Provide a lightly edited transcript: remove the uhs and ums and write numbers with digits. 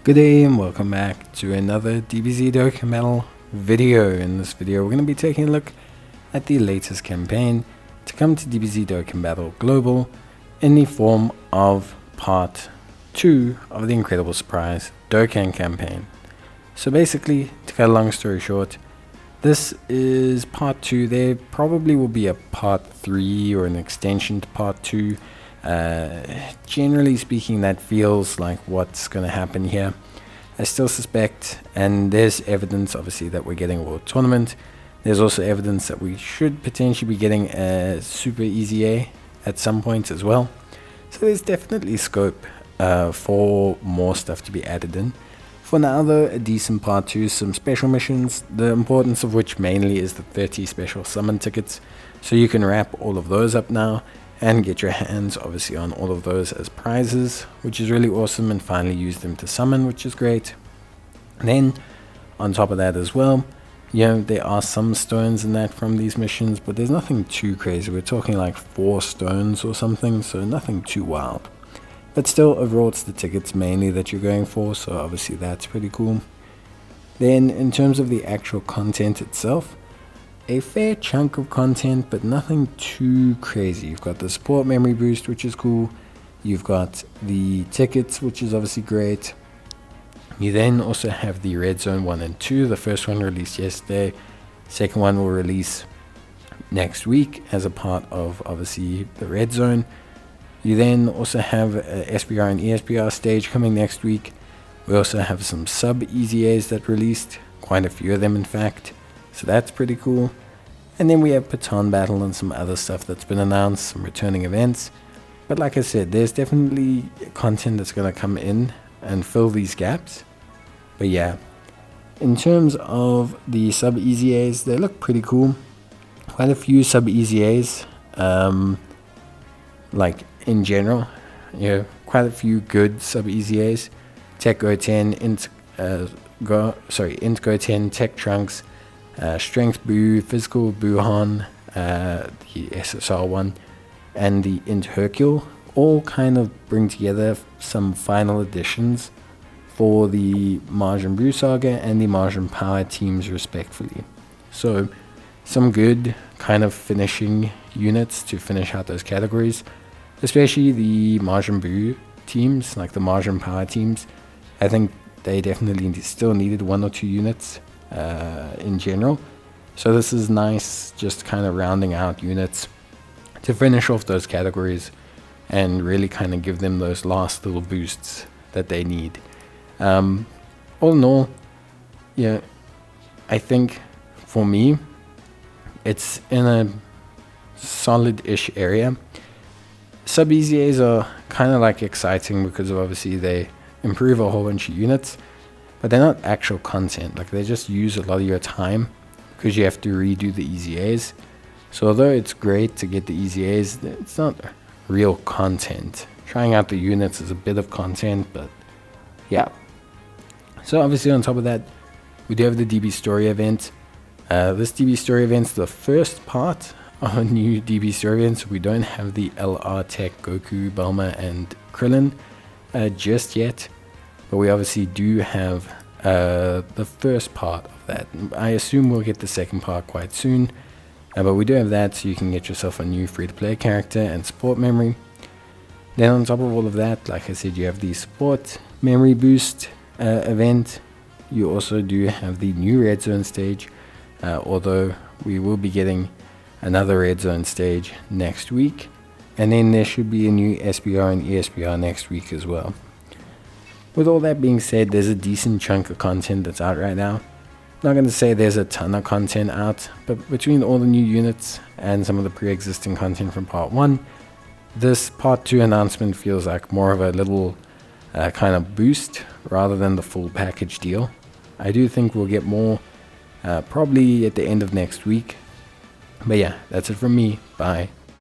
Good day and welcome back to another DBZ Dokkan video. In this video we're going to be taking a look at the latest campaign to come to DBZ Dokkan Battle Global in the form of part 2 of the incredible surprise Dokkan Campaign. So basically, to cut a long story short, this is part 2. There probably will be a part 3 or an extension to part 2. Generally speaking, that feels like what's going to happen here. I still suspect, and there's evidence obviously that we're getting a World Tournament. There's also evidence that we should potentially be getting a Super Easy A at some point as well. So there's definitely scope for more stuff to be added in. For now though, a decent part 2, some special missions, the importance of which mainly is the 30 special summon tickets. So you can wrap all of those up now and get your hands obviously on all of those as prizes, which is really awesome, and finally use them to summon, which is great. And then on top of that as well, there are some stones in that from these missions, but there's nothing too crazy. We're talking like 4 stones or something, so nothing too wild. But still, overall it's the tickets mainly that you're going for, so obviously that's pretty cool. Then in terms of the actual content itself, a fair chunk of content, but nothing too crazy. You've got the support memory boost, which is cool. You've got the tickets, which is obviously great. You then also have the Red Zone 1 and 2. The first one released yesterday. Second one will release next week as a part of obviously the Red Zone. You then also have a SBR and ESBR stage coming next week. We also have some sub EZAs that released, quite a few of them in fact. So that's pretty cool. And then we have Baton Battle and some other stuff that's been announced, some returning events. But like I said, there's definitely content that's going to come in and fill these gaps. But yeah, in terms of the sub EZAs, they look pretty cool. Quite a few sub EZAs, like in general, quite a few good sub EZAs. Tech Go 10, Int Go 10, Tech Trunks, Strength Boo, Physical Buhan, the SSR one, and the Int Hercule all kind of bring together some final additions for the Majin Buu Saga and the Majin Power teams respectively. So some good kind of finishing units to finish out those categories, especially the Majin Buu teams, like the Majin Power teams. I think they definitely still needed 1 or 2 units in general. So this is nice, just kind of rounding out units to finish off those categories and really kind of give them those last little boosts that they need. All in all, I think for me it's in a solid-ish area. Sub EZAs are kind of like exciting because obviously they improve a whole bunch of units, but they're not actual content. Like, they just use a lot of your time because you have to redo the EZAs. So although it's great to get the EZAs, it's not real content. Trying out the units is a bit of content, but yeah. So obviously on top of that, we do have the DB Story event. This DB Story event's the first part of a new DB Story event, so we don't have the LR Tech, Goku, Bulma, and Krillin just yet. But we obviously do have the first part of that. I assume we'll get the second part quite soon. But we do have that, so you can get yourself a new free-to-play character and support memory. Then on top of all of that, like I said, you have the support memory boost event. You also do have the new Red Zone stage, although we will be getting another Red Zone stage next week. And then there should be a new SBR and ESBR next week as well. With all that being said, there's a decent chunk of content that's out right now. Not going to say there's a ton of content out, but between all the new units and some of the pre-existing content from part 1, this part 2 announcement feels like more of a little kind of boost rather than the full package deal. I do think we'll get more probably at the end of next week. But yeah, that's it from me. Bye.